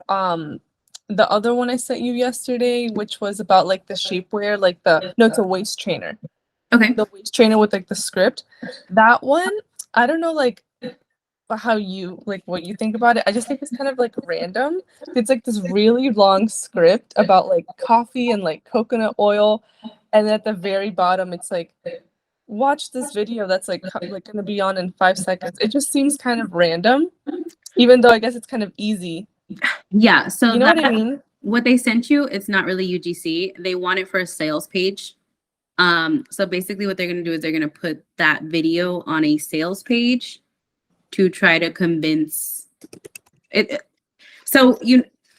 um the other one I sent you yesterday, which was about like the shapewear, like it's a waist trainer. Okay. The waist trainer with like the script. That one, I don't know like how you like what you think about it. I just think it's kind of like random. It's like this really long script about like coffee and like coconut oil, and then at the very bottom it's like watch this video that's like gonna be on in 5 seconds. It just seems kind of random, even though I guess it's kind of easy. Yeah. So You know what I mean? what they sent you, it's not really UGC. They want it for a sales page. So basically what they're going to do is they're going to put that video on a sales page to try to convince it. So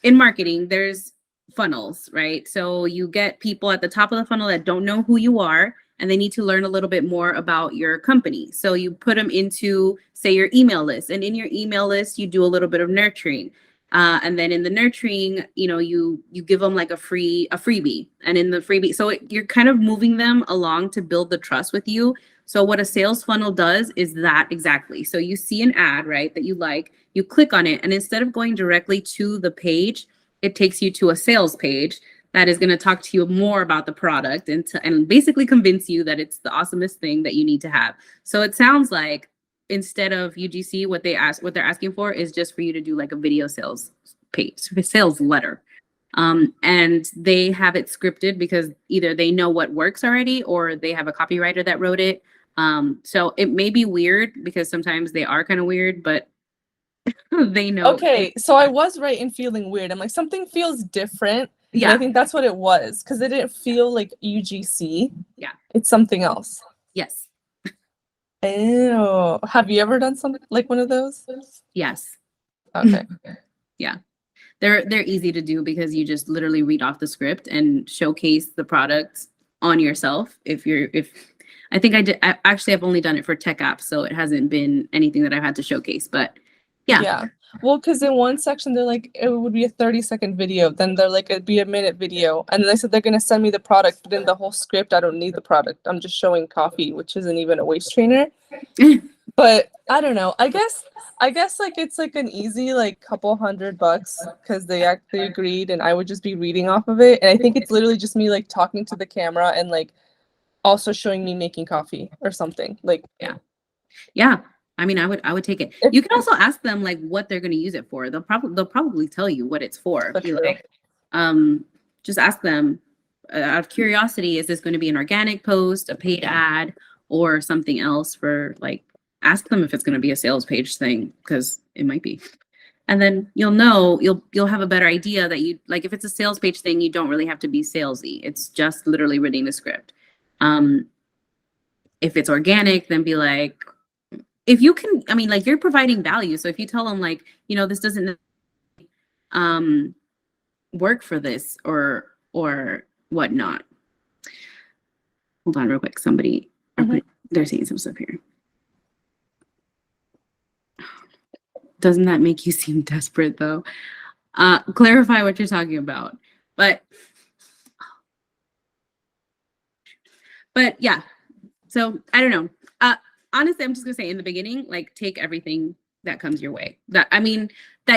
in marketing, there's funnels, right? So you get people at the top of the funnel that don't know who you are, and they need to learn a little bit more about your company. So you put them into, say, your email list, and in your email list, you do a little bit of nurturing. And then in the nurturing, you give them like a freebie, and in the freebie, so you're kind of moving them along to build the trust with you. So what a sales funnel does is that exactly. So you see an ad, right, that you like, you click on it, and instead of going directly to the page, it takes you to a sales page that is going to talk to you more about the product and basically convince you that it's the awesomest thing that you need to have. So it sounds like instead of UGC, what they're asking for is just for you to do like a video sales page, sales letter. And they have it scripted because either they know what works already or they have a copywriter that wrote it. So it may be weird because sometimes they are kind of weird, but they know. Okay, so I was right in feeling weird. I'm like, something feels different. Yeah. And I think that's what it was, because it didn't feel like UGC. Yeah. It's something else. Yes. Oh, have you ever done something like one of those? Yes. Okay. Yeah. They're easy to do because you just literally read off the script and showcase the product on yourself. I think I've only done it for tech apps, so it hasn't been anything that I've had to showcase, but yeah. Yeah. Well, because in one section they're like it would be a 30-second video, then they're like it'd be a minute video, and then they said they're gonna send me the product, but in the whole script I don't need the product. I'm just showing coffee, which isn't even a waist trainer. But I don't know. I guess like it's like an easy like couple $100 because they actually agreed, and I would just be reading off of it. And I think it's literally just me like talking to the camera and like also showing me making coffee or something. Like yeah. I mean, I would take it. You can also ask them like what they're going to use it for. They'll probably tell you what it's for. Be like, just ask them out of curiosity, is this going to be an organic post, a paid ad, or something else? For like, ask them if it's going to be a sales page thing, because it might be. And then you'll have a better idea that you like. If it's a sales page thing, you don't really have to be salesy. It's just literally reading the script. If it's organic, then be like, if you can, I mean, like you're providing value. So if you tell them like, this doesn't work for this or whatnot. Hold on real quick. Somebody, they're saying some stuff here. Doesn't that make you seem desperate though? Clarify what you're talking about. But yeah, so I don't know. Honestly, I'm just gonna say in the beginning, like take everything that comes your way. That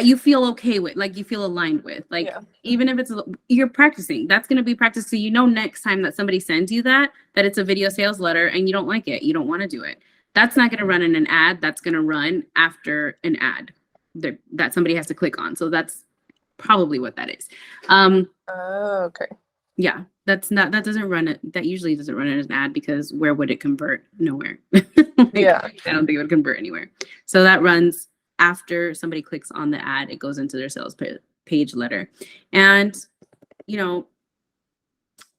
you feel okay with, like you feel aligned with. Like even if you're practicing, that's gonna be practice. So next time that somebody sends you that it's a video sales letter and you don't like it, you don't want to do it. That's not gonna run in an ad. That's gonna run after an ad that somebody has to click on. So that's probably what that is. Okay. Yeah, that usually doesn't run as an ad, because where would it convert? Nowhere. Yeah. I don't think it would convert anywhere. So that runs after somebody clicks on the ad, it goes into their sales page letter. And,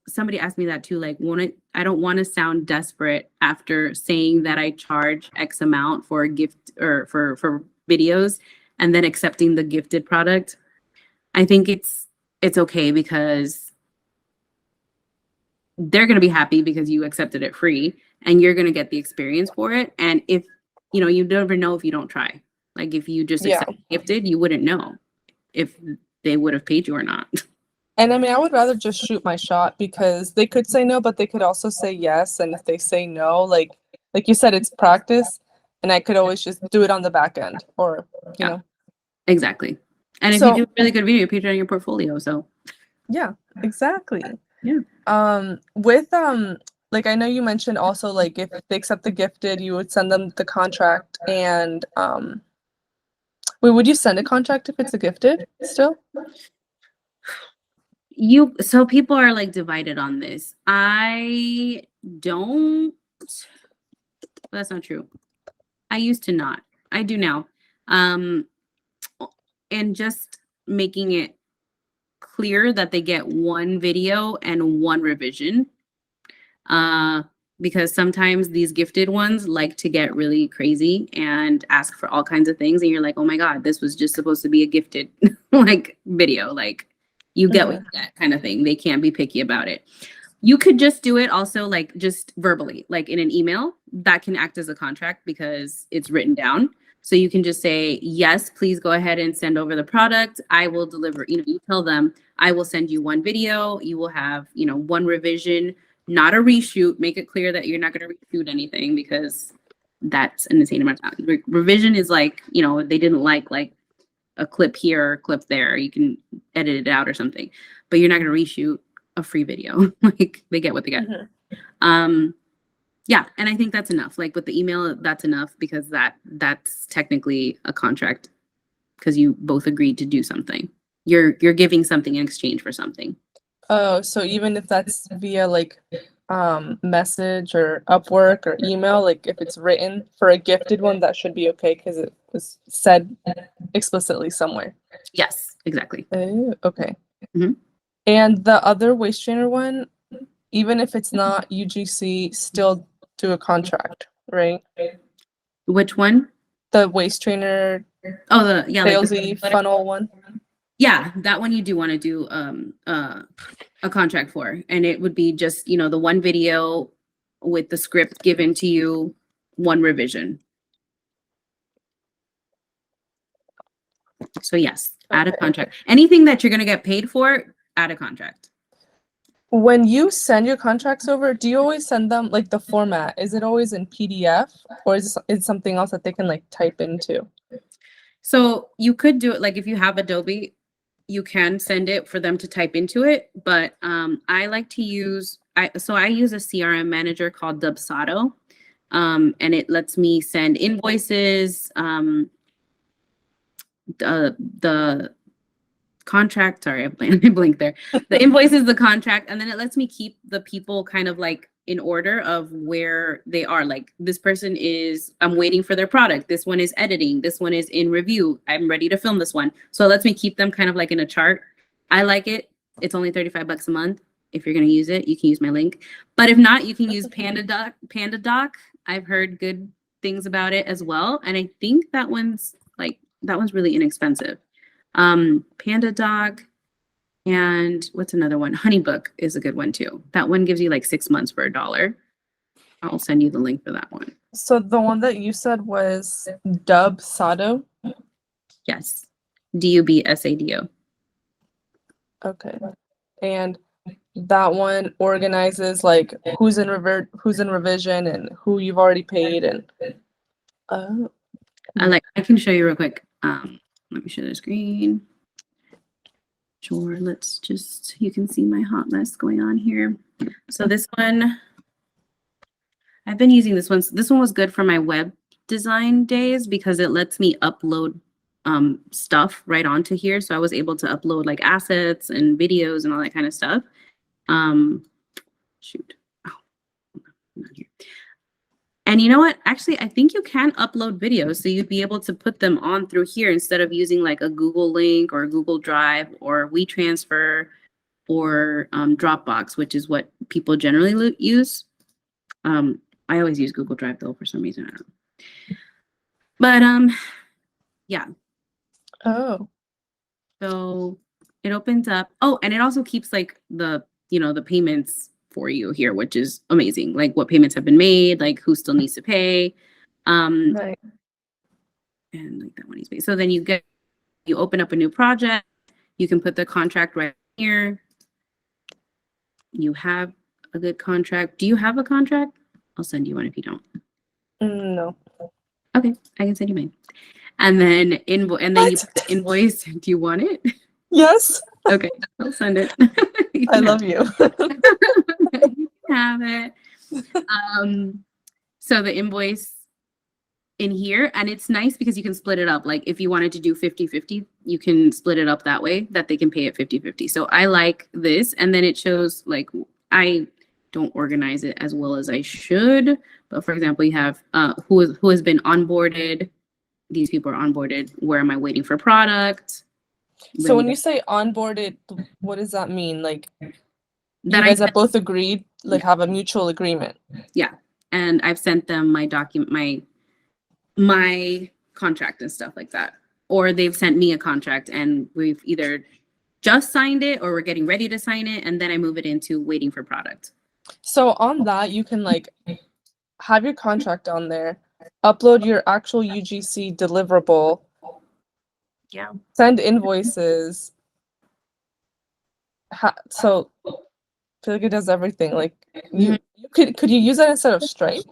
somebody asked me that too, like, I don't want to sound desperate after saying that I charge X amount for a gift or for videos and then accepting the gifted product. I think it's okay, because they're going to be happy because you accepted it free and you're going to get the experience for it. And if, you never know if you don't try. Like if you just accept gifted, you wouldn't know if they would have paid you or not. And I mean, I would rather just shoot my shot, because they could say no, but they could also say yes. And if they say no, like you said, it's practice, and I could always just do it on the back end, or, you know. Exactly. And if you do a really good video, you put it on your portfolio. So yeah, exactly. Yeah. With like I know you mentioned also like if they accept the gifted, you would send them the contract and wait, would you send a contract if it's a gifted still? So people are like divided on this. I don't, that's not true. I used to not. I do now. And just making it clear that they get one video and one revision. Because sometimes these gifted ones like to get really crazy and ask for all kinds of things. And you're like, oh my God, this was just supposed to be a gifted like video. Like you get what you get kind of thing. They can't be picky about it. You could just do it also like just verbally, like in an email that can act as a contract because it's written down. So you can just say, yes, please go ahead and send over the product. I will deliver, you tell them, I will send you one video. You will have, one revision, not a reshoot. Make it clear that you're not going to reshoot anything because that's an insane amount of time. Revision is like, they didn't like a clip here or a clip there. You can edit it out or something, but you're not going to reshoot a free video. Like they get what they get. Yeah. And I think that's enough. Like with the email, that's enough because that's technically a contract because you both agreed to do something. You're giving something in exchange for something. Oh, so even if that's via like message or Upwork or email, like if it's written for a gifted one, that should be okay because it was said explicitly somewhere. Yes, exactly. Oh, okay. Mm-hmm. And the other waist trainer one, even if it's not UGC, still do a contract, right? Which one? The waist trainer. Oh, salesy like funnel one. Yeah, that one you do want to do a contract for, and it would be just the one video with the script given to you, one revision. So yes, add a contract. Anything that you're going to get paid for, add a contract. When you send your contracts over, do you always send them like the format? Is it always in PDF or is it something else that they can like type into? So you could do it like if you have Adobe, you can send it for them to type into it. But I like to use I use a CRM manager called Dubsado, and it lets me send invoices. The contract, sorry, I blinked there. The invoice is the contract, and then it lets me keep the people kind of like in order of where they are. Like this person I'm waiting for their product. This one is editing. This one is in review. I'm ready to film this one. So it lets me keep them kind of like in a chart. I like it. It's only $35 a month. If you're going to use it, you can use my link. But if not, you can use PandaDoc. I've heard good things about it as well. And I think that one's really inexpensive. PandaDoc, and what's another one? HoneyBook is a good one too. That one gives you like 6 months for $1. I'll send you the link for that one. So the one that you said was Dubsado? Yes. Dubsado. Okay. And that one organizes like who's in revision and who you've already paid and I can show you real quick. Let me share the screen. Sure, you can see my hot mess going on here. So this one, I've been using this one. This one was good for my web design days because it lets me upload stuff right onto here. So I was able to upload like assets and videos and all that kind of stuff. Shoot. Oh, not here. And you know what? Actually, I think you can upload videos. So you'd be able to put them on through here instead of using like a Google link or a Google Drive or WeTransfer or Dropbox, which is what people generally use. I always use Google Drive though for some reason. I don't know. But yeah. Oh. So it opens up. Oh, and it also keeps like the payments for you here, which is amazing. Like what payments have been made, like who still needs to pay. Right. And like that one needs to pay. So then you open up a new project. You can put the contract right here. You have a good contract. Do you have a contract? I'll send you one if you don't. No. Okay, I can send you mine. And then and then you What? put the invoice. Do you want it? Yes. Okay, I'll send it. You I can love you. you can have it. So the invoice in here, and it's nice because you can split it up. Like if you wanted to do 50-50, you can split it up that way that they can pay it 50-50. So I like this. And then it shows, like, I don't organize it as well as I should. But for example, you have who has been onboarded. These people are onboarded. Where am I waiting for product? So when you say onboarded, what does that mean? Like that you guys have both agreed, like have a mutual agreement. Yeah. And I've sent them my document, my contract and stuff like that. Or they've sent me a contract and we've either just signed it or we're getting ready to sign it. And then I move it into waiting for product. So on that, you can like have your contract on there, upload your actual UGC deliverable, Yeah. send invoices. So I feel like it does everything. Like you could you use that instead of Stripe?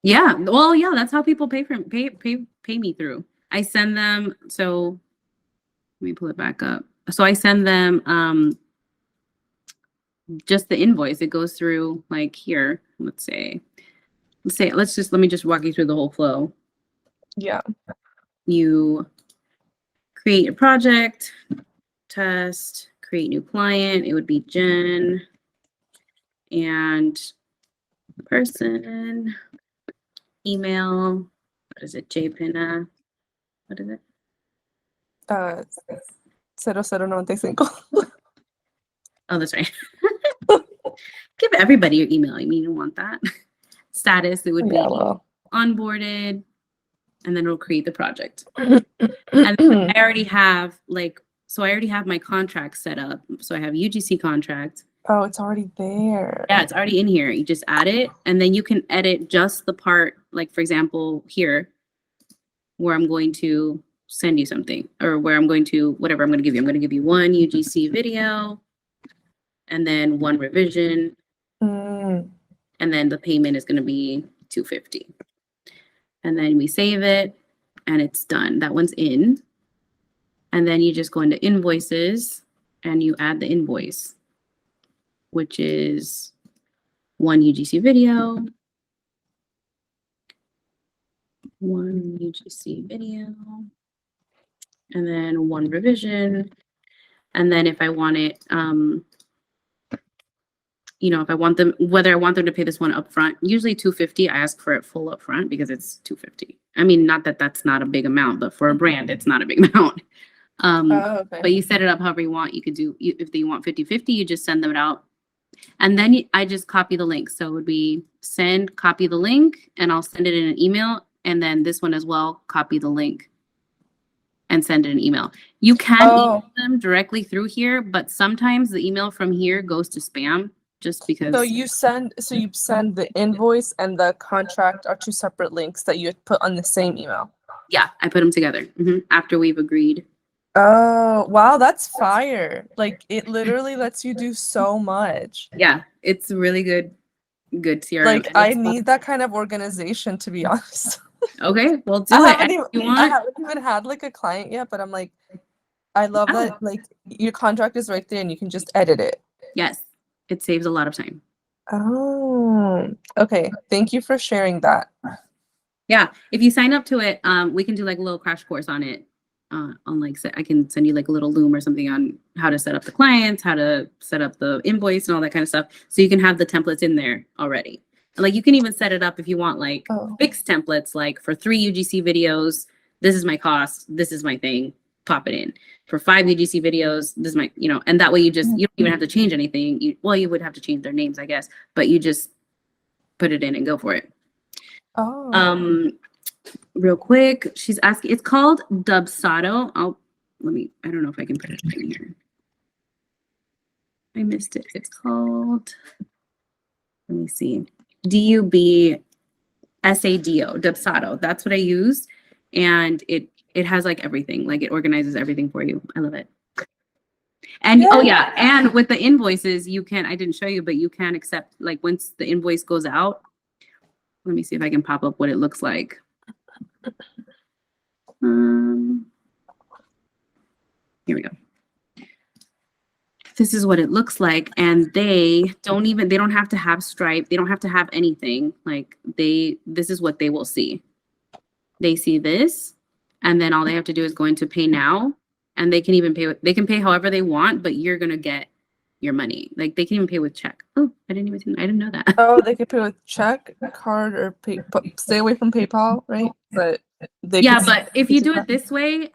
Yeah. Well, yeah, that's how people pay me through. I send them, so let me pull it back up. So I send them just the invoice. It goes through like here. Let me just walk you through the whole flow. Yeah. You create a project, test, create new client. It would be Jen and person, email. What is it? JPina. What is it? 0095. Oh, that's right. Give everybody your email. I mean, you want that. Status, it would be onboarded, and then it'll create the project. And I already have I already have my contract set up. So I have UGC contract. Oh, it's already there. Yeah, it's already in here. You just add it, and then you can edit just the part, like for example, here, where I'm going to send you something, or where I'm going to, whatever I'm going to give you. I'm going to give you one UGC video, and then one revision, and then the payment is going to be $250. And then we save it, and it's done. That one's in. And then you just go into invoices, and you add the invoice, which is one UGC video, one UGC video, and then one revision. And then if I want it, if I want them, whether I want them to pay this one up front, usually $250, I ask for it full up front because it's $250. I mean, not that that's not a big amount, but for a brand, it's not a big amount. Okay. But you set it up however you want. You could do, if they want 50-50, you just send them out. And then I just copy the link. So it would be copy the link, and I'll send it in an email. And then this one as well, copy the link and send it an email. You can email them directly through here, but sometimes the email from here goes to spam just because. So you send the invoice and the contract are two separate links that you put on the same email. Yeah, I put them together after we've agreed. Oh, wow, that's fire. Like it literally lets you do so much. Yeah, it's really good CRM. Like I need that kind of organization, to be honest. Okay, well do I it. I haven't even had like a client yet, but I'm like, I love that like your contract is right there and you can just edit it. Yes, it saves a lot of time. Oh, okay. Thank you for sharing that. Yeah, if you sign up to it, we can do like a little crash course on it. I can send you like a little Loom or something on how to set up the clients, how to set up the invoice and all that kind of stuff. So you can have the templates in there already. And like you can even set it up if you want like fixed templates, like for 3 UGC videos, this is my cost, this is my thing, pop it in. For 5 UGC videos, this is my, and that way you don't even have to change anything. You would have to change their names, I guess, but you just put it in and go for it. Real quick, she's asking, it's called Dubsado. I don't know if I can put it in here. I missed it. It's called, let me see, Dubsado, Dubsado. That's what I use. And it has like everything, like it organizes everything for you. I love it. And and with the invoices, I didn't show you, but you can accept, like once the invoice goes out, let me see if I can pop up what it looks like. Here we go. This is what it looks like. And they don't have to have Stripe. They don't have to have anything. Like this is what they will see. They see this, and then all they have to do is go into pay now, and they can even they can pay however they want, but you're going to get your money. Like they can even pay with check. Oh, I didn't know that. Oh, they could pay with check, card, or pay. Stay away from PayPal, right? But but if you do it this way,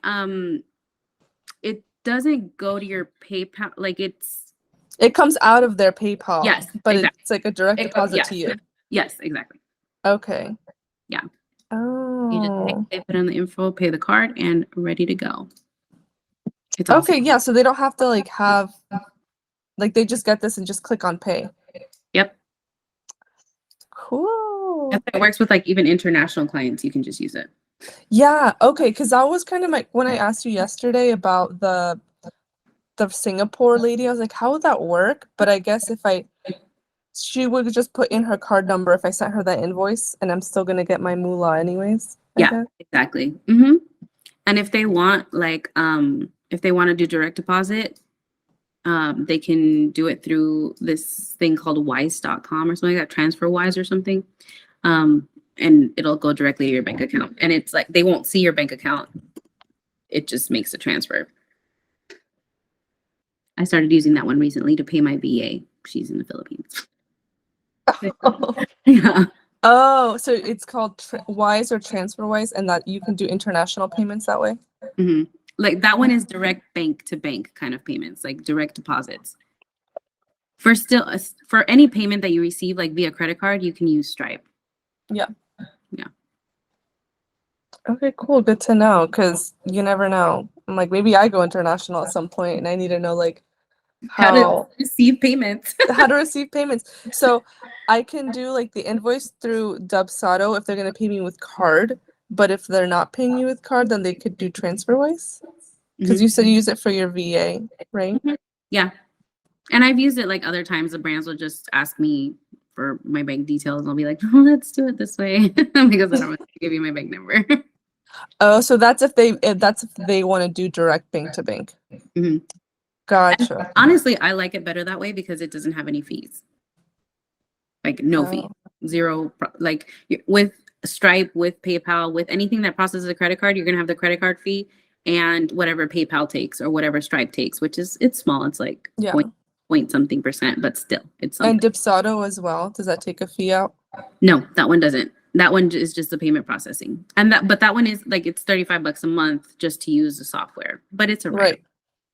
it doesn't go to your PayPal. Like it comes out of their PayPal. Yes, but exactly. It's like a direct deposit to you. Yes, exactly. Okay. Yeah. Oh. You just put in the info, pay the card, and ready to go. It's okay. Yeah. So they don't have to like have, like they just get this and just click on pay. Yep. Cool. It works with like even international clients. You can just use it. Yeah. Okay. Because that was kind of when I asked you yesterday about the Singapore lady, I was like, how would that work? But I guess she would just put in her card number if I sent her that invoice, and I'm still gonna get my moolah anyways. Yeah, exactly. And if they want if they want to do direct deposit, they can do it through this thing called wise.com or something like that, TransferWise or something. And it'll go directly to your bank account. And it's like they won't see your bank account. It just makes a transfer. I started using that one recently to pay my VA. She's in the Philippines. Yeah. Oh, so it's called Wise or TransferWise, and that you can do international payments that way? Like that one is direct bank to bank kind of payments, like direct deposits. For any payment that you receive, like via credit card, you can use Stripe. Yeah. Yeah. Okay, cool. Good to know, because you never know. I'm like, maybe I go international at some point, and I need to know like how to receive payments. How to receive payments. So I can do like the invoice through Dubsado if they're gonna pay me with card, but if they're not paying me with card, then they could do TransferWise. Because you said you use it for your VA, right? Yeah. And I've used it like other times. The brands will just ask me for my bank details, and I'll be like, oh, let's do it this way because I don't want to give you my bank number. Oh, so that's if they want to do direct bank to bank. Gotcha. And honestly, I like it better that way because it doesn't have any fees. Like no fee, zero. Like with Stripe, with PayPal, with anything that processes a credit card, you're gonna have the credit card fee and whatever PayPal takes or whatever Stripe takes, which it's small. It's like point something %, but still it's something. And Dubsado as well. Does that take a fee out? No, that one doesn't. That one is just the payment processing, and that one is like it's $35 a month just to use the software, but it's right.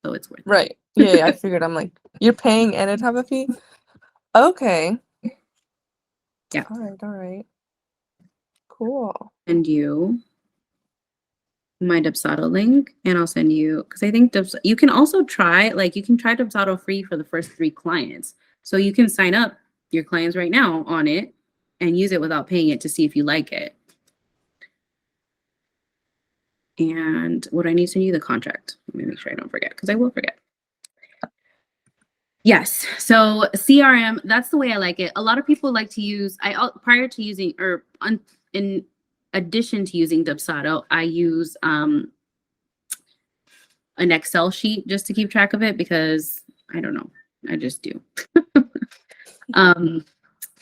So it's worth it. Right. Yeah, I figured. I'm like, you're paying and it have a fee? Okay. Yeah. All right. Cool. Send you my Dubsado link, and I'll send you, because I think you can also try Dubsado free for the first 3 clients. So you can sign up your clients right now on it and use it without paying it to see if you like it. And what I need to send you the contract. Let me make sure I don't forget, because I will forget. Yes. So CRM, that's the way I like it. A lot of people like to use, prior to using, or in addition to using Dubsado, I use an Excel sheet just to keep track of it because I don't know. I just do.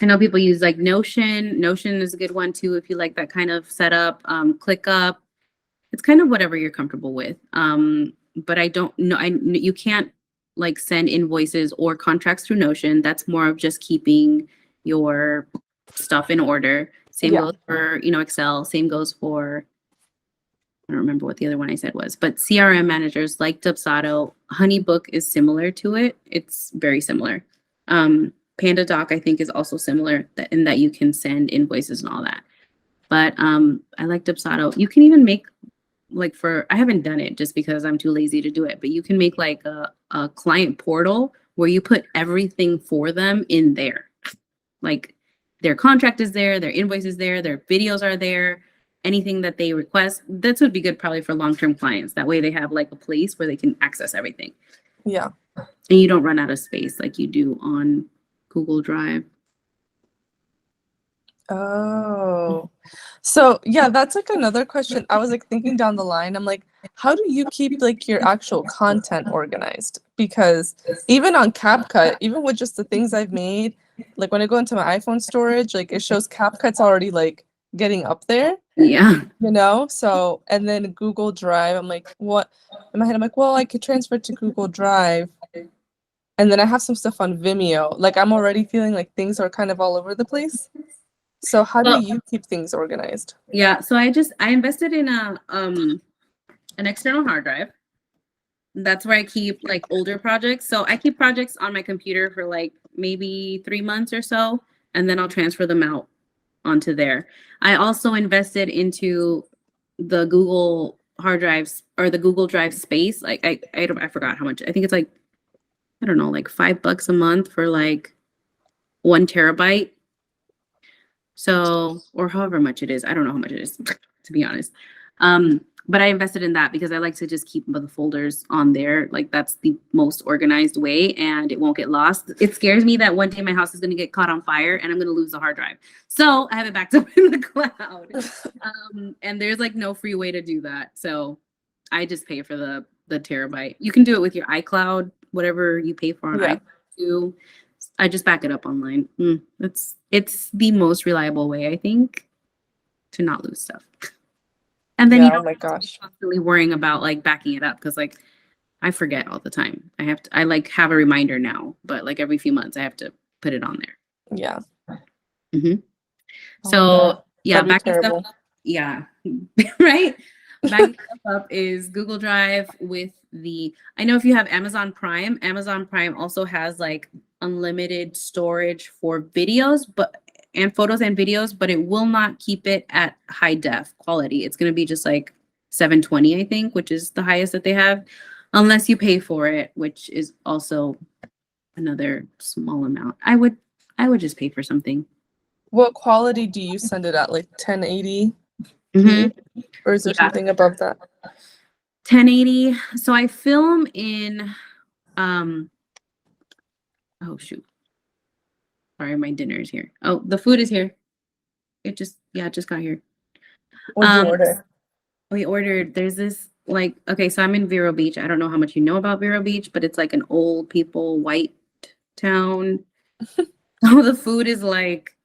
I know people use like Notion. Notion is a good one too if you like that kind of setup. ClickUp. It's kind of whatever you're comfortable with. But I don't know. You can't like send invoices or contracts through Notion. That's more of just keeping your stuff in order. Same goes for Excel. Same goes for, I don't remember what the other one I said was, but CRM managers like Dubsado. HoneyBook is similar to it. It's very similar. PandaDoc, I think, is also similar in that you can send invoices and all that. But I like Dubsado. You can even make I haven't done it just because I'm too lazy to do it, but you can make like a client portal where you put everything for them in there. Like their contract is there, their invoice is there, their videos are there, anything that they request. This would be good probably for long-term clients. That way they have like a place where they can access everything. Yeah. And you don't run out of space like you do on Google Drive. Oh, so yeah, that's like another question. I was like thinking down the line. I'm like, how do you keep like your actual content organized? Because even on CapCut, even with just the things I've made, like when I go into my iPhone storage, like it shows CapCut's already like getting up there, Yeah. you know? So, and then Google Drive, I'm like, what? In my head, I'm like, well, I could transfer it to Google Drive. And then I have some stuff on Vimeo. Like I'm already feeling like things are kind of all over the place. So how do Well, you keep things organized? yeah. So I invested in an external hard drive. That's where I keep like older projects. So I keep projects on my computer for like maybe 3 months or so, and then I'll transfer them out onto there. I also invested into the Google hard drives or the Google Drive space. Like I forgot how much. I think it's like, I don't know, like $5 a month for like 1 terabyte. So, or however much it is. I don't know how much it is, to be honest. But I invested in that because I like to just keep the folders on there. Like that's the most organized way and it won't get lost. It scares me that one day my house is going to get caught on fire and I'm going to lose the hard drive. So I have it backed up in the cloud. And there's like no free way to do that. So I just pay for the terabyte. You can do it with your iCloud, whatever you pay for on iCloud too. I just back it up online. It's the most reliable way, I think, to not lose stuff. And then Oh my gosh. Constantly worrying about like backing it up because like I forget all the time. I like have a reminder now, but like every few months I have to put it on there. Yeah. Mm-hmm. Oh, So yeah, that'd be backing terrible. stuff up. Yeah, right. Backing stuff up is Google Drive with I know if you have Amazon Prime also has like unlimited storage for videos, and photos and videos, but it will not keep it at high def quality. It's going to be just like 720, I think, which is the highest that they have, unless you pay for it, which is also another small amount. I would just pay for something. What quality do you send it at? Like 1080p? Or is there something above that? 1080. So I film in oh shoot. Sorry, my dinner is here. Oh, the food is here. It just got here. What'd you order? We ordered, there's this like, okay, so I'm in Vero Beach. I don't know how much you know about Vero Beach, but it's like an old people white town. So the food is like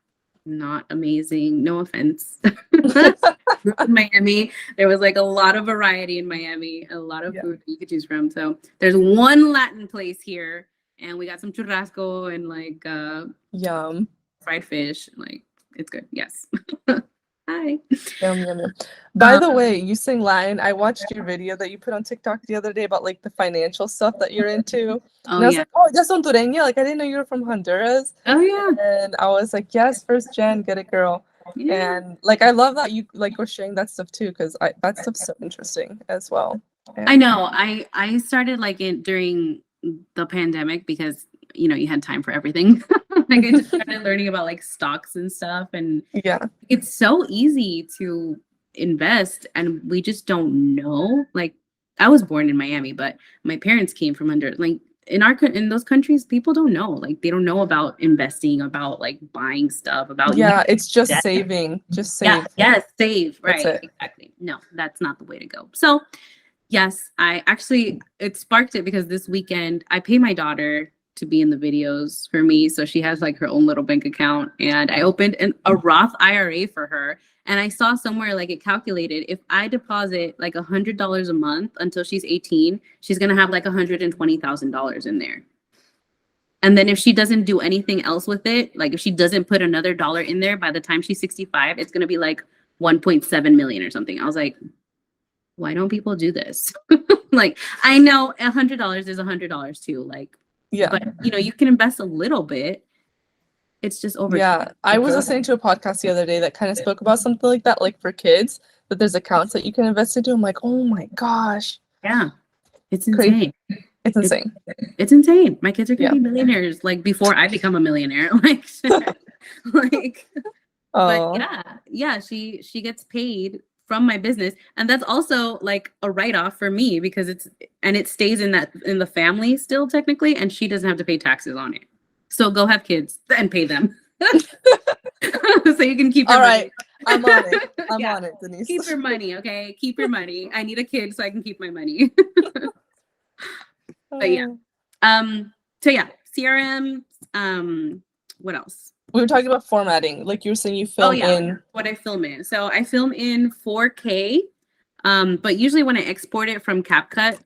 not amazing. No offense. In Miami, there was like a lot of variety in Miami, a lot of food you could choose from. So there's one Latin place here, and we got some churrasco and like Yum. fried fish. Like it's good. Yes. Hi. Yum, yum, yum. By the way, you sing Latin. I watched your video that you put on TikTok the other day about like the financial stuff that you're into. Oh, and I was yeah. like, oh, that's Hondureña. Like I didn't know you were from Honduras. Oh yeah. And I was like, yes, first gen, get it, girl. Yeah. And like I love that you like were sharing that stuff too, because that stuff's so interesting as well. And I know. I started like during the pandemic because you had time for everything. Like I just started learning about like stocks and stuff, and it's so easy to invest, and we just don't know. Like I was born in Miami, but my parents came from like in those countries, people don't know. Like they don't know about investing, about like buying stuff, about it's just saving, just save. Save, right? Exactly. No, that's not the way to go. So yes, it sparked it because this weekend I pay my daughter to be in the videos for me. So she has like her own little bank account, and I opened a Roth IRA for her. And I saw somewhere like it calculated if I deposit like $100 a month until she's 18, she's going to have like $120,000 in there. And then if she doesn't do anything else with it, like if she doesn't put another dollar in there by the time she's 65, it's going to be like 1.7 million or something. I was like, why don't people do this? Like, I know $100 is $100 too. Like, but you can invest a little bit. It's just over. Yeah, I was listening to a podcast the other day that kind of spoke about something like that, like for kids, that there's accounts that you can invest into. I'm like, oh my gosh. Yeah, it's insane. It's insane. It's insane. My kids are gonna be millionaires like before I become a millionaire. Like, but yeah, she gets paid from my business, and that's also like a write-off for me because it stays in the family still technically, and she doesn't have to pay taxes on it. So go have kids and pay them. So you can keep your All money. right, I'm on it. I'm Yeah. on it, Denise. Keep your money, okay? Keep your money. I need a kid so I can keep my money. But yeah. So yeah, CRM. What else? We were talking about formatting. Like you were saying, you Oh film yeah, in. what I film in. So I film in 4K. But usually when I export it from CapCut,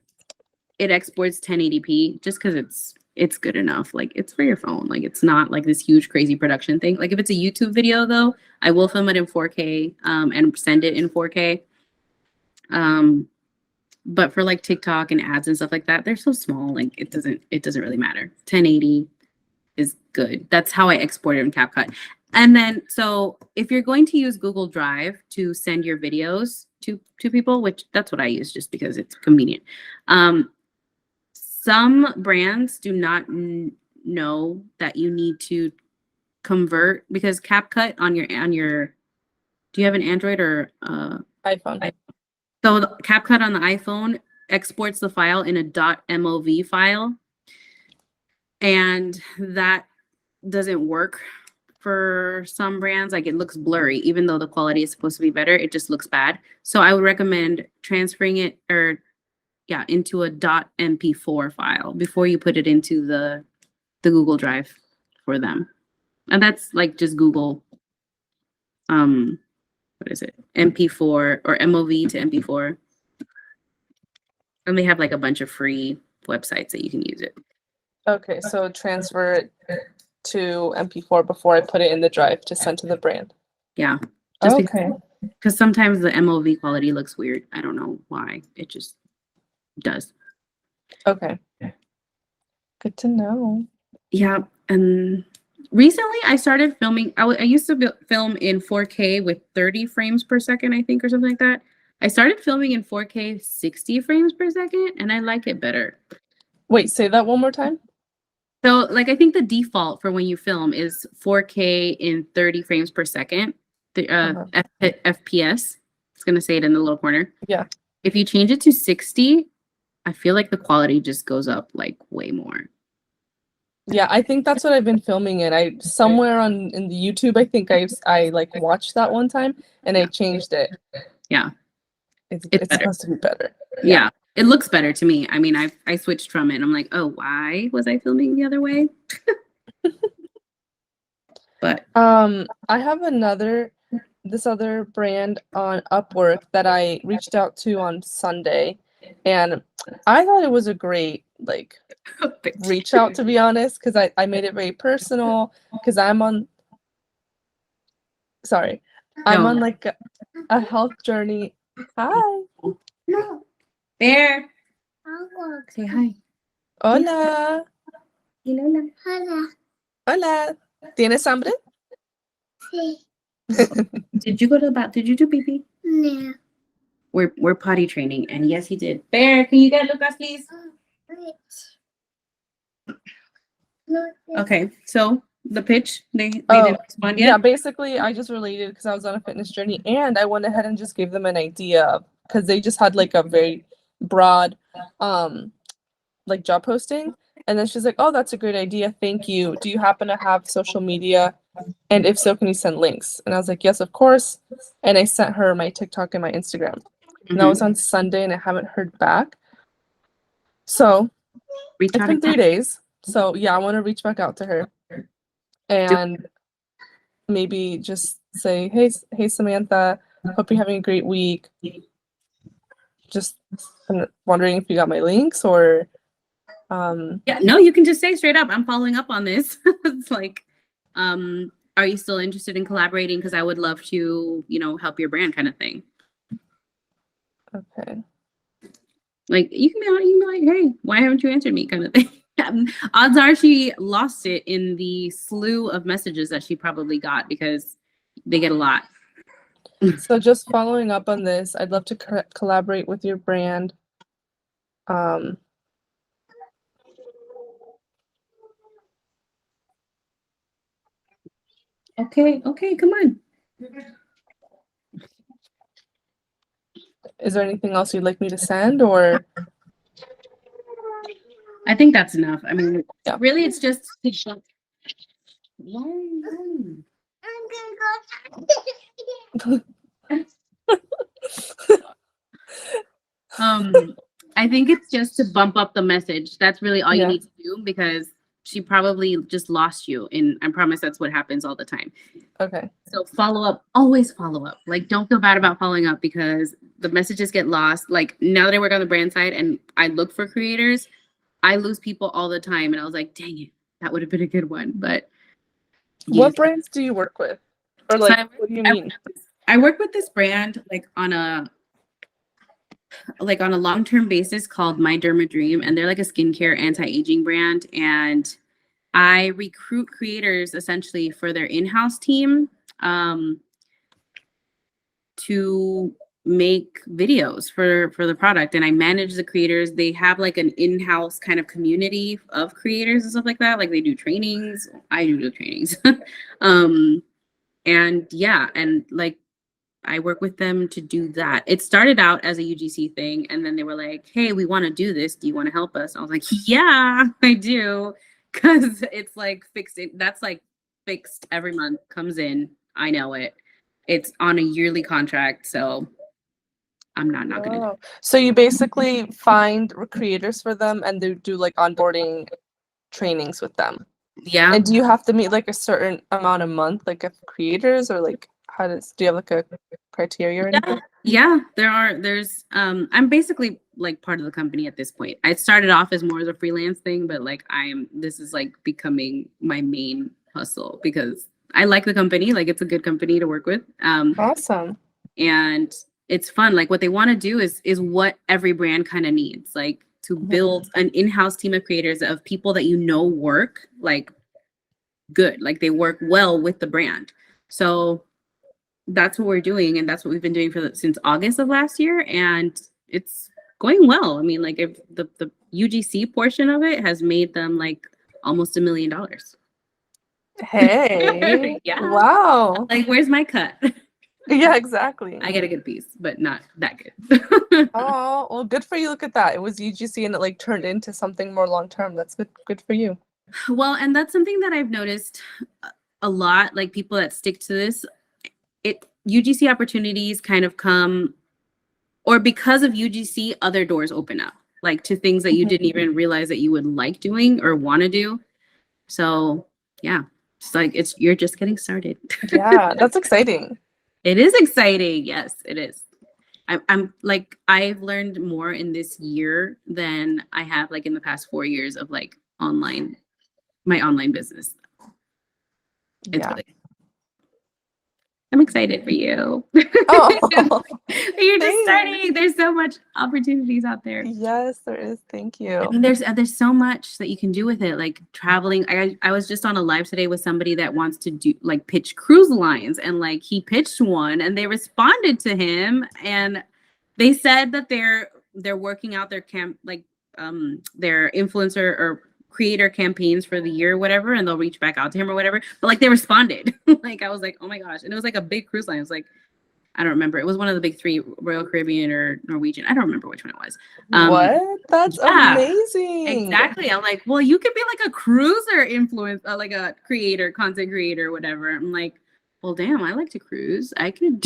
it exports 1080p just because it's good enough. Like it's for your phone. Like it's not like this huge crazy production thing. Like if it's a YouTube video though, I will film it in 4K and send it in 4K. But for like TikTok and ads and stuff like that, they're so small. Like it doesn't really matter. 1080 is good. That's how I export it in CapCut. And then so if you're going to use Google Drive to send your videos to people, which that's what I use just because it's convenient. Some brands do not know that you need to convert because CapCut on your do you have an Android or iPhone. so the CapCut on the iPhone exports the file in a .mov file, and that doesn't work for some brands. Like it looks blurry, even though the quality is supposed to be better, it just looks bad. So I would recommend transferring it into a .mp4 file before you put it into the Google Drive for them. And that's like just Google what is it? MP4 or MOV to MP4. And they have like a bunch of free websites that you can use it. Okay, so transfer it to MP4 before I put it in the drive to send to the brand. Yeah. Okay. Because sometimes the MOV quality looks weird. I don't know why. It just does. Okay. Good to know. Yeah. And recently I started filming. I used to film in 4K with 30 frames per second, I think, or something like that. I started filming in 4K 60 frames per second, and I like it better. Wait, say that one more time. So, like, I think the default for when you film is 4K in 30 frames per second. The FPS. It's gonna say it in the little corner. Yeah. If you change it to 60, I feel like the quality just goes up like way more. Yeah, I think that's what I've been filming it. I somewhere in the YouTube, I think I like watched that one time and I changed it. Yeah. It's better. supposed to be better. Yeah. It looks better to me. I mean, I switched from it and I'm like, oh, why was I filming the other way? But I have this other brand on Upwork that I reached out to on Sunday, and I thought it was a great like reach out, to be honest, because I made it very personal because I'm on like a health journey. Hi. No. Bear. Say hi. Hola. Hola. Hola. ¿Tienes hambre? Sí. Did you go to the bath? Did you do pee-pee? No. We're potty training, and yes, he did. Bear, can you get Lucas, please? Okay, so the pitch, they didn't respond yet? Yeah, basically I just related because I was on a fitness journey and I went ahead and just gave them an idea because they just had like a very broad like job posting, and then she's like, oh, that's a great idea, thank you, do you happen to have social media, and if so, can you send links? And I was like, yes, of course. And I sent her my TikTok and my Instagram. And that was on Sunday and I haven't heard back, so it's been 3 days. So yeah, I want to reach back out to her and maybe just say, hey Samantha, hope you're having a great week. Just wondering if you got my links or yeah, no, you can just say straight up, I'm following up on this. It's like, are you still interested in collaborating? Because I would love to, help your brand kind of thing. Okay. Like you can be like, hey, why haven't you answered me kind of thing. Odds are she lost it in the slew of messages that she probably got because they get a lot. So just following up on this, I'd love to collaborate with your brand. Okay, come on. Is there anything else you'd like me to send, or? I think that's enough. I mean, yeah. Really, it's just. I think it's just to bump up the message. That's really all you Yeah. need to do, because she probably just lost you. And I promise that's what happens all the time. Okay. So follow up, always follow up. Like, don't feel bad about following up, because the messages get lost. Like, now that I work on the brand side and I look for creators, I lose people all the time. And I was like, dang it, that would have been a good one. But What brands do you work with? Or So like, what do you mean? I work with this brand like on a long-term basis called My Derma Dream, and they're like a skincare anti-aging brand. And I recruit creators essentially for their in-house team to make videos for the product, and I manage the creators. They have like an in-house kind of community of creators and stuff like that. Like, they do trainings. I do the trainings. And yeah, and like, I work with them to do that. It started out as a UGC thing, and then they were like, hey, we want to do this. Do you want to help us? I was like, yeah, I do. Because it's like fixed. That's like fixed every month, comes in. I know it. It's on a yearly contract. So I'm not going to do it. So you basically find creators for them and they do like onboarding trainings with them. Yeah. And do you have to meet like a certain amount a month, like of creators, or like do you have like a criteria or anything? Yeah, there's I'm basically like part of the company at this point. I started off as more as a freelance thing, but like this is like becoming my main hustle, because I like the company. Like, it's a good company to work with. Awesome. And it's fun. Like, what they want to do is what every brand kind of needs, like to build an in-house team of creators, of people that work like good, like they work well with the brand. So that's what we're doing, and that's what we've been doing since August of last year, and it's going well. I mean, like, if the UGC portion of it has made them like almost $1 million. Hey. Yeah. Wow. Like, where's my cut? Yeah, exactly. I get a good piece, but not that good. Oh, well, good for you. Look at that. It was UGC and it like turned into something more long term. That's good for you. Well, and that's something that I've noticed a lot, like people that stick to this, UGC opportunities kind of come, or because of UGC, other doors open up, like to things that you didn't even realize that you would like doing or want to do. So yeah, it's like you're just getting started. Yeah, that's exciting. It is exciting. Yes, it is. I'm like, I've learned more in this year than I have like in the past 4 years of like my online business. It's really, I'm excited for you. Oh, you're just starting. There's so much opportunities out there. Yes, there is. Thank you. I mean, there's so much that you can do with it, like traveling. I was just on a live today with somebody that wants to do like pitch cruise lines, and like he pitched one, and they responded to him, and they said that they're working out their their influencer or creator campaigns for the year or whatever, and they'll reach back out to him or whatever. But like, they responded. Like, I was like, oh my gosh. And it was like a big cruise line. It was like, I don't remember. It was one of the big three, Royal Caribbean or Norwegian. I don't remember which one it was. What? That's amazing. Exactly. I'm like, well, you could be like a cruiser influence, like a creator, content creator, or whatever. I'm like, well, damn, I like to cruise. I could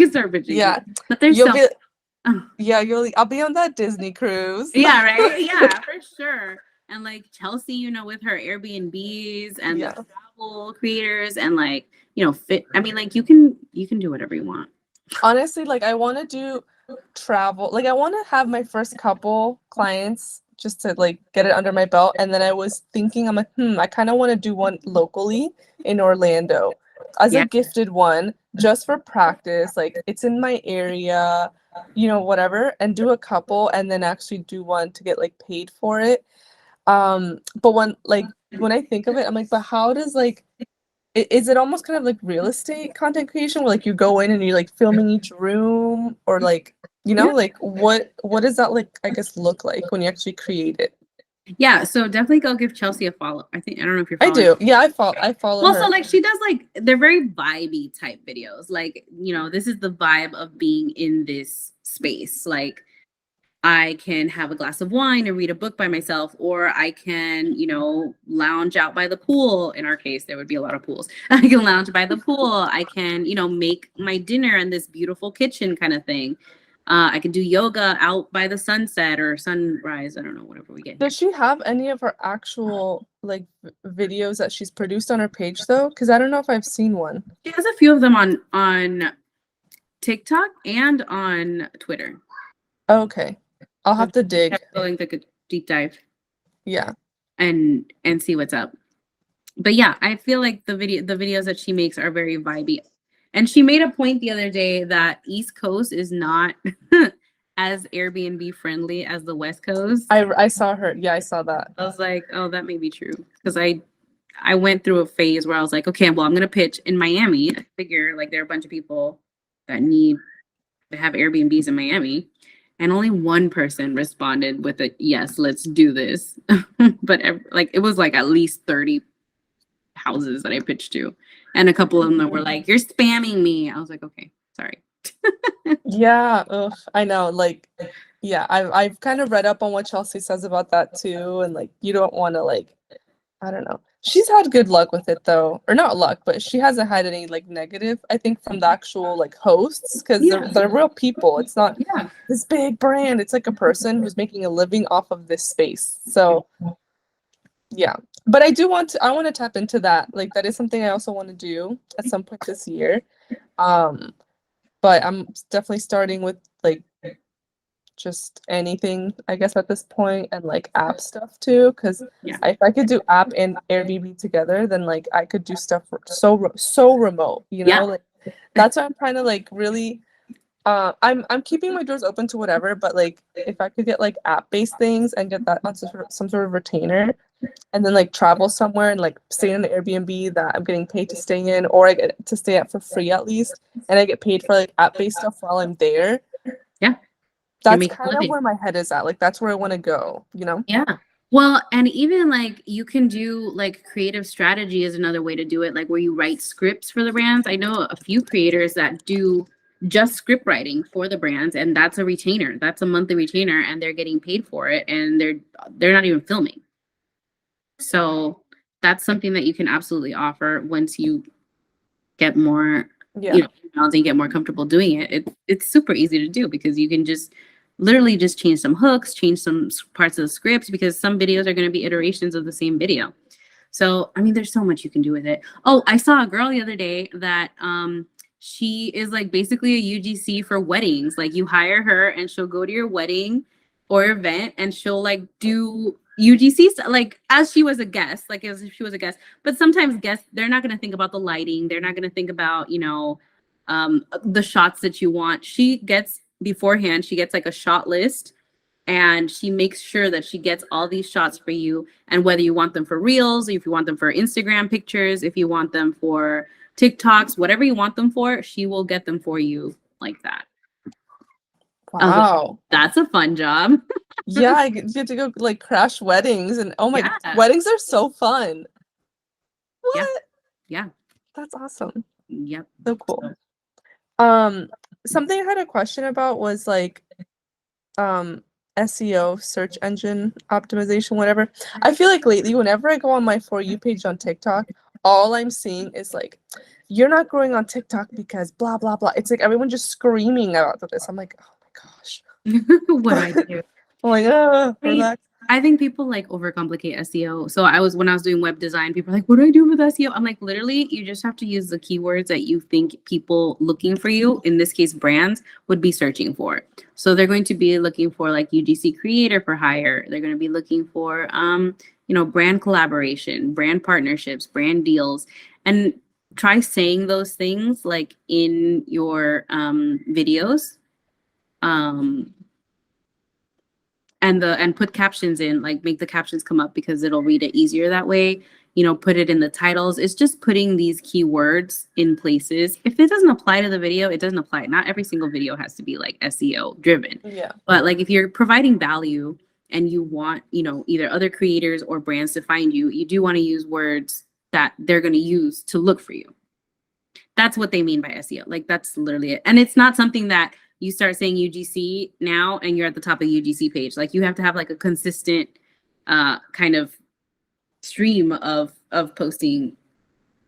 start pitching. Yeah. But there's I'll be on that Disney cruise. Yeah, right. Yeah, for sure. And like Chelsea, with her Airbnbs and the travel creators, and like, fit. I mean, like, you can do whatever you want. Honestly, like, I want to do travel. Like, I want to have my first couple clients just to like get it under my belt. And then I was thinking, I'm like, I kind of want to do one locally in Orlando as a gifted one, just for practice. Like, it's in my area, whatever, and do a couple, and then actually do one to get like paid for it. But when I think of it, I'm like, but how does is it almost kind of like real estate content creation, where like you go in and you're like filming each room, or like, like what does that like, I guess, look like when you actually create it? Yeah, so definitely go give Chelsea a follow. I don't know if you're following. I do. Yeah, I follow well, her. So like, she does like, they're very vibey type videos. Like, this is the vibe of being in this space. Like, I can have a glass of wine and read a book by myself, or I can, lounge out by the pool. In our case, there would be a lot of pools. I can lounge by the pool. I can, make my dinner in this beautiful kitchen kind of thing. I can do yoga out by the sunset or sunrise. I don't know, whatever we get here. Does she have any of her actual like videos that she's produced on her page though? Because I don't know if I've seen one. She has a few of them on TikTok and on Twitter. Okay. I'll have to dig. Going like a deep dive. Yeah. And see what's up. But yeah, I feel like the videos that she makes are very vibey. And she made a point the other day that East Coast is not as Airbnb friendly as the West Coast. I saw her. Yeah, I saw that. I was like, oh, that may be true. Because I went through a phase where I was like, okay, well, I'm going to pitch in Miami. I figure like there are a bunch of people that need to have Airbnbs in Miami. And only one person responded with a, yes, let's do this. But it was like at least 30 houses that I pitched to. And a couple of them that were like, you're spamming me. I was like, okay, sorry. Yeah, I know. Like, yeah, I've kind of read up on what Chelsea says about that too. And like, you don't want to like, I don't know. She's had good luck with it though, or not luck, but she hasn't had any like negative, I think, from the actual like hosts, because they're real people. It's not this big brand. It's like a person who's making a living off of this space. So yeah, but I want to tap into that. Like that is something I also want to do at some point this year. But I'm definitely starting with like just anything, I guess, at this point, and like app stuff too, because if I could do app and Airbnb together, then like I could do stuff so remote, like that's why I'm trying to like really I'm keeping my doors open to whatever, but like if I could get like app based things and get that on some sort of retainer, and then like travel somewhere and like stay in an Airbnb that I'm getting paid to stay in, or I get to stay at for free at least, and I get paid for like app based stuff while I'm there. Yeah. That's kind of where my head is at. Like, that's where I want to go, Yeah. Well, and even like you can do like creative strategy is another way to do it. Like where you write scripts for the brands. I know a few creators that do just script writing for the brands, and that's a retainer. That's a monthly retainer, and they're getting paid for it, and they're not even filming. So that's something that you can absolutely offer once you get more, and get more comfortable doing it. It's super easy to do because you can just literally just change some hooks, change some parts of the scripts, because some videos are going to be iterations of the same video. So, I mean, there's so much you can do with it. Oh, I saw a girl the other day that she is like basically a UGC for weddings. Like you hire her and she'll go to your wedding or event and she'll like do UGC like as she was a guest, like as if she was a guest. But sometimes guests, they're not going to think about the lighting. They're not going to think about, the shots that you want. She gets beforehand, she gets like a shot list, and she makes sure that she gets all these shots for you. And whether you want them for reels, if you want them for Instagram pictures, if you want them for TikToks, whatever you want them for, she will get them for you like that. Wow. Like, that's a fun job. Yeah, I get to go like crash weddings, and oh my God, weddings are so fun. What? Yeah. That's awesome. Yep. So cool. Something I had a question about was like SEO, search engine optimization, whatever. I feel like lately whenever I go on my For You page on TikTok, all I'm seeing is like, you're not growing on TikTok because blah blah blah. It's like everyone just screaming about this. I'm like, oh my gosh. What do I do? I'm like, relax. I think people like overcomplicate SEO. So when I was doing web design, people are like, what do I do with SEO? I'm like, literally, you just have to use the keywords that you think people looking for you, in this case, brands, would be searching for. So they're going to be looking for like UGC Creator for hire. They're going to be looking for, brand collaboration, brand partnerships, brand deals, and try saying those things like in your videos. And put captions in, like make the captions come up because it'll read it easier that way. Put it in the titles. It's just putting these keywords in places. If it doesn't apply to the video, it doesn't apply. Not every single video has to be like SEO driven. Yeah. But like if you're providing value and you want, either other creators or brands to find you, you do want to use words that they're going to use to look for you. That's what they mean by SEO. Like that's literally it. And it's not something that you start saying UGC now and you're at the top of the UGC page. Like you have to have like a consistent kind of stream of posting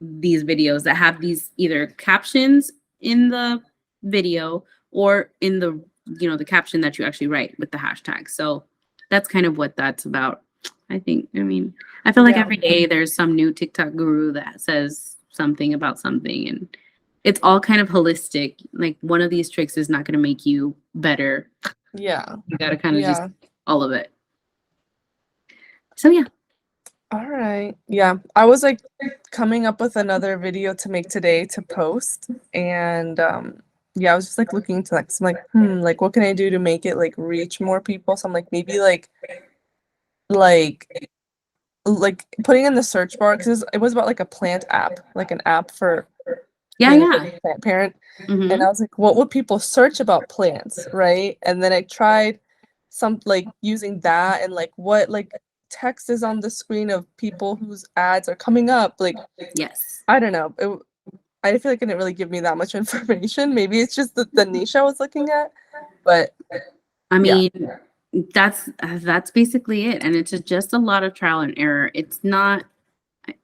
these videos that have these either captions in the video or in the, you know, the caption that you actually write with the hashtag. So that's kind of what that's about. I think, I mean, I feel like every day there's some new TikTok guru that says something about something, and it's all kind of holistic. Like one of these tricks is not going to make you better. Yeah. You got to kind of just all of it. So yeah. All right. Yeah. I was like coming up with another video to make today to post. And yeah, I was just like looking into that. So I'm like, like what can I do to make it like reach more people? So I'm like, maybe like putting in the search bar, because it was about like a plant app, like an app for plant parent. And I was like, what would people search about plants, right? And then I tried some like using that and like what like text is on the screen of people whose ads are coming up. Like, yes, I don't know. I feel like it didn't really give me that much information. Maybe it's just the niche I was looking at. But I mean, that's basically it. And it's just a lot of trial and error. It's not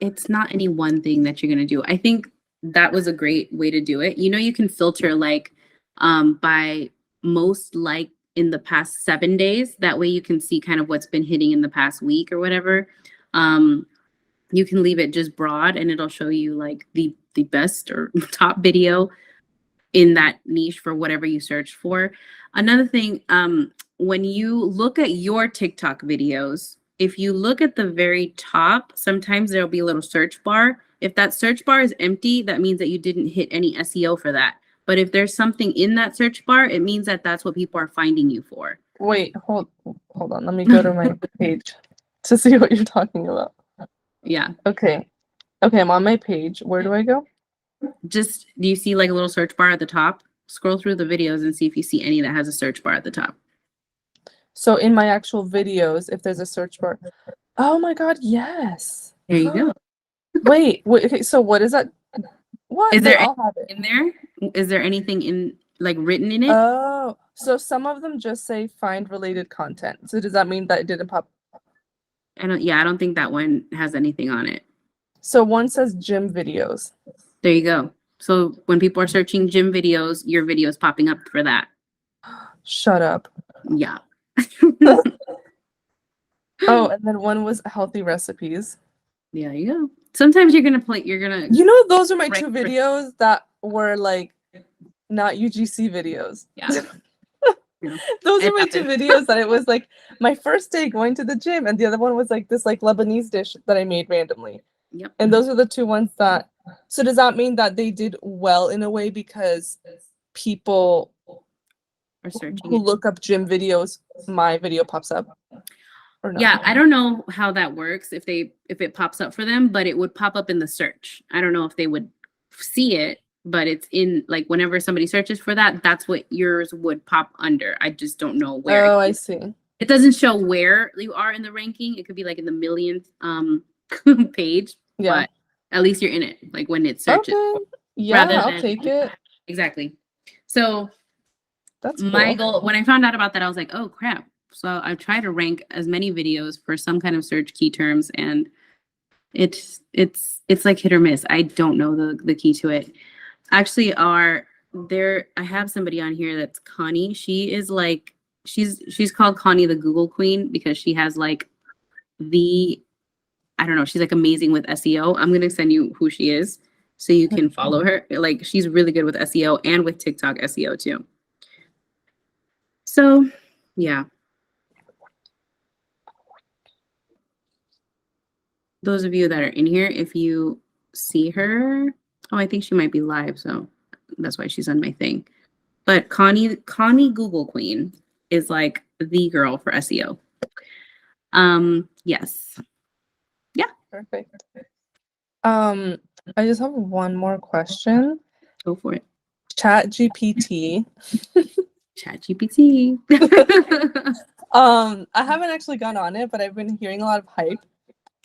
any one thing that you're going to do. I think that was a great way to do it. You know, you can filter like by most like in the past 7 days. That way you can see kind of what's been hitting in the past week or whatever. You can leave it just broad and it'll show you like the best or top video in that niche for whatever you search for. Another thing, when you look at your TikTok videos, if you look at the very top, sometimes there'll be a little search bar. If that search bar is empty, that means that you didn't hit any SEO for that. But if there's something in that search bar, it means that that's what people are finding you for. Wait, hold on. Let me go to my page to see what you're talking about. Yeah. Okay, I'm on my page. Where do I go? Just, do you see like a little search bar at the top? Scroll through the videos and see if you see any that has a search bar at the top. So in my actual videos, if there's a search bar. Oh my God, yes. There you go. Wait, okay, so what is that? What? Is They there all have it. in there? Is there anything in like written in it? Oh, so some of them just say find related content. So does that mean that it didn't pop? I don't think that one has anything on it. So one says gym videos. There you go. So when people are searching gym videos, your video is popping up for that. Shut up. Yeah. Oh, and then one was healthy recipes. Yeah, you go. Sometimes you're gonna. You know, those are my two videos that were like not UGC videos. Yeah. Those are my two videos that it was like my first day going to the gym, and the other one was like this like Lebanese dish that I made randomly. Yep. And those are the two ones that. So does that mean that they did well in a way because people are searching who look up gym videos, my video pops up? Or no? Yeah, I don't know how that works if it pops up for them, but it would pop up in the search. I don't know if they would see it, but it's in like whenever somebody searches for that, that's what yours would pop under. I just don't know where. Oh, I see. It doesn't show where you are in the ranking. It could be like in the millionth page, but at least you're in it, like when it searches. Okay. Yeah, I'll take it. Exactly. So that's my goal. When I found out about that, I was like, oh crap. So I try to rank as many videos for some kind of search key terms, and it's like hit or miss. I don't know the key to it. Actually, I have somebody on here that's Connie. She is like she's called Connie the Google Queen because she has like I don't know, she's like amazing with SEO. I'm gonna send you who she is so you can follow her. Like she's really good with SEO and with TikTok SEO too. So yeah. Those of you that are in here, if you see her, I think she might be live, so that's why she's on my thing. But Connie Google Queen is like the girl for SEO. Yes. Yeah. Perfect. I just have one more question. Go for it. ChatGPT. ChatGPT. I haven't actually gone on it, but I've been hearing a lot of hype.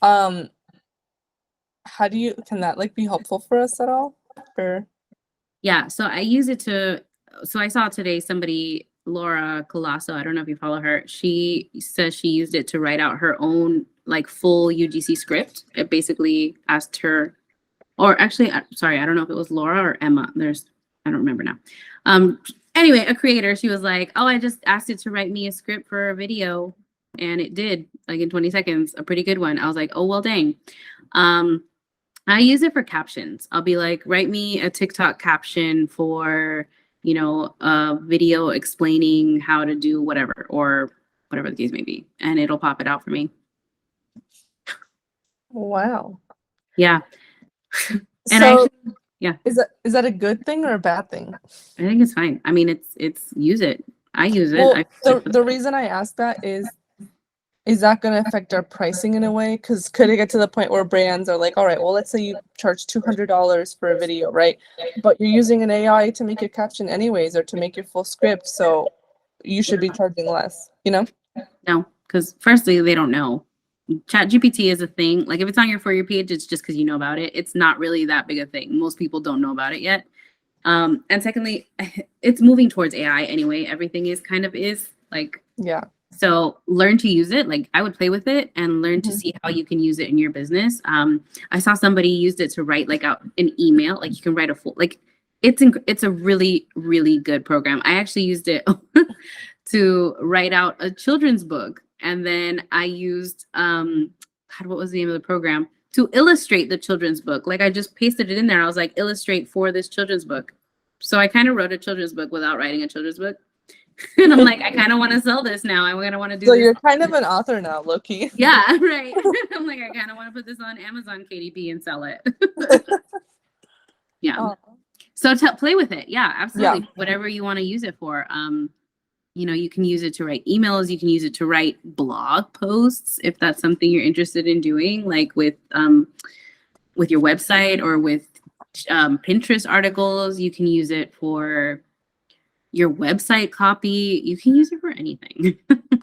Can that like be helpful for us at all? Or yeah, so I use it to so I saw today somebody, Laura Colasso, I don't know if you follow her. She says she used it to write out her own like full UGC script. It basically asked her, or actually, sorry, I don't know if it was Laura or Emma. I don't remember now. Anyway, a creator, she was like, oh, I just asked it to write me a script for a video. And it did, like in 20 seconds, a pretty good one. I was like, oh, well, dang. I use it for captions. I'll be like, write me a TikTok caption for, you know, a video explaining how to do whatever, or whatever the case may be. And it'll pop it out for me. Wow. Yeah. And So yeah. Is that a good thing or a bad thing? I think it's fine. I mean, it's use it. I use it. Well, the reason I asked that is that going to affect our pricing in a way? Because could it get to the point where brands are like, all right, well, let's say you charge $200 for a video, right? But you're using an AI to make your caption anyways, or to make your full script, so you should be charging less, you know? No, because firstly, they don't know. ChatGPT is a thing. Like if it's on your For You page, it's just because you know about it. It's not really that big a thing. Most people don't know about it yet. And secondly, it's moving towards AI anyway. Everything is like, yeah. So learn to use it. Like I would play with it and learn to see how you can use it in your business. I saw somebody used it to write like out an email. Like you can write a full, like it's a really, really good program. I actually used it to write out a children's book. And then I used, what was the name of the program? To illustrate the children's book. Like I just pasted it in there. I was like, illustrate for this children's book. So I kind of wrote a children's book without writing a children's book. And I'm like, I kind of want to sell this now. I kind of want to do So this. you're kind of an author now, Loki. Yeah, right. I'm like, I kind of want to put this on Amazon KDP and sell it. Yeah. Oh. So play with it. Yeah, absolutely. Yeah. Whatever you want to use it for. You know, you can use it to write emails. You can use it to write blog posts if that's something you're interested in doing, like with your website or with Pinterest articles. You can use it for your website copy. You can use it for anything.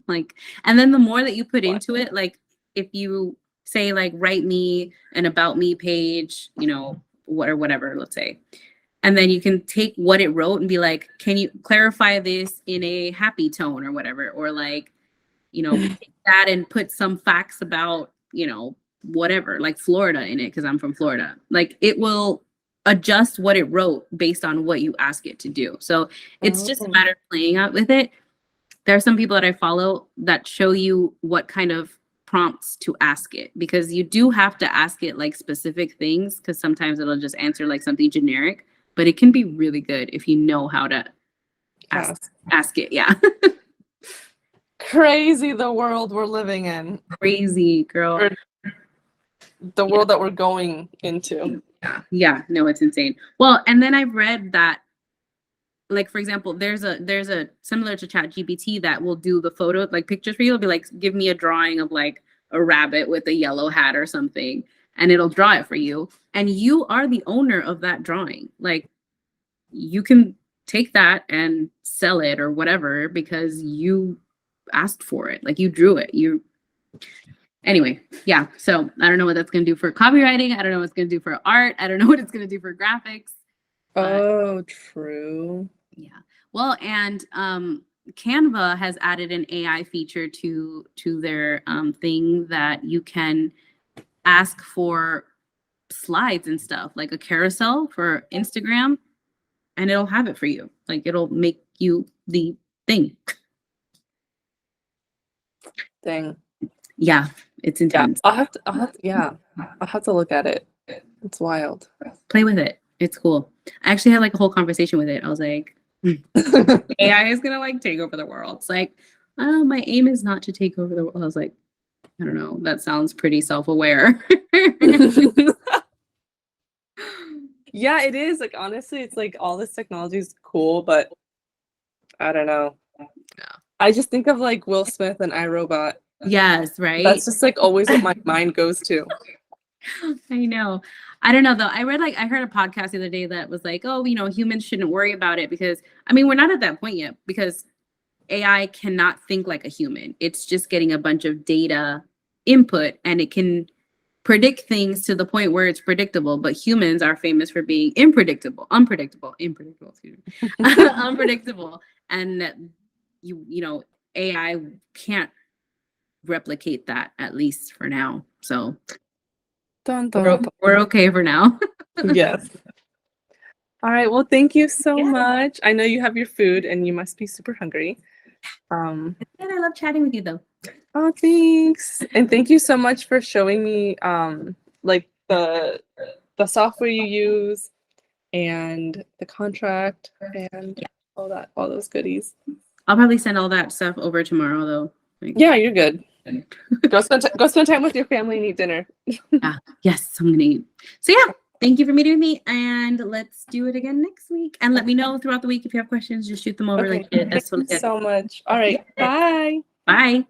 Like, and then the more that you put into it, like if you say like, write me an about me page, you know, whatever, let's say. And then you can take what it wrote and be like, can you clarify this in a happy tone or whatever? Or like, you know, take that and put some facts about, you know, whatever, like Florida in it, because I'm from Florida. Like it will adjust what it wrote based on what you ask it to do. So it's just a matter of playing out with it. There are some people that I follow that show you what kind of prompts to ask it, because you do have to ask it like specific things, because sometimes it'll just answer like something generic. But it can be really good if you know how to ask it. Yeah. Crazy the world we're living in. Crazy, girl. The world that we're going into. Yeah. No, it's insane. Well, and then I've read that, like, for example, there's a similar to ChatGPT that will do the photo, like pictures for you. It'll be like, give me a drawing of like a rabbit with a yellow hat or something. And it'll draw it for you. And you are the owner of that drawing. Like you can take that and sell it or whatever, because you asked for it. Like you drew it. Anyway, yeah. So I don't know what that's going to do for copywriting. I don't know what it's going to do for art. I don't know what it's going to do for graphics. Oh, true. Yeah. Well, and Canva has added an AI feature to their thing that you can ask for slides and stuff, like a carousel for Instagram, and it'll have it for you. Like it'll make you the thing. Dang. Yeah, it's intense. Yeah, I'll have to look at it. It's wild. Play with it. It's cool. I actually had like a whole conversation with it. I was like, AI is gonna like take over the world. It's like, oh, my aim is not to take over the world. I was like, I don't know. That sounds pretty self-aware. Yeah, it is. Like, honestly, it's like all this technology is cool, but I don't know. Yeah. I just think of like Will Smith and iRobot. Yes, right? That's just like always what my mind goes to. I know. I don't know though. I heard a podcast the other day that was like, oh, you know, humans shouldn't worry about it, because I mean, we're not at that point yet, because AI cannot think like a human. It's just getting a bunch of data input, and it can predict things to the point where it's predictable, but humans are famous for being unpredictable, excuse me, unpredictable. And you know, AI can't replicate that, at least for now. So Dun, dun. we're okay for now. Yes. All right. Well, thank you so Yeah. much. I know you have your food and you must be super hungry. And I love chatting with you though. Oh, thanks. And thank you so much for showing me like the software you use and the contract and all those goodies. I'll probably send all that stuff over tomorrow though. Like, Yeah, you're good. Go spend time with your family and eat dinner. yes, I'm gonna eat. So yeah, thank you for meeting with me, and let's do it again next week. And let me know throughout the week if you have questions. Just shoot them over. Okay. Like that's Thank you so much. All right. Bye. Bye.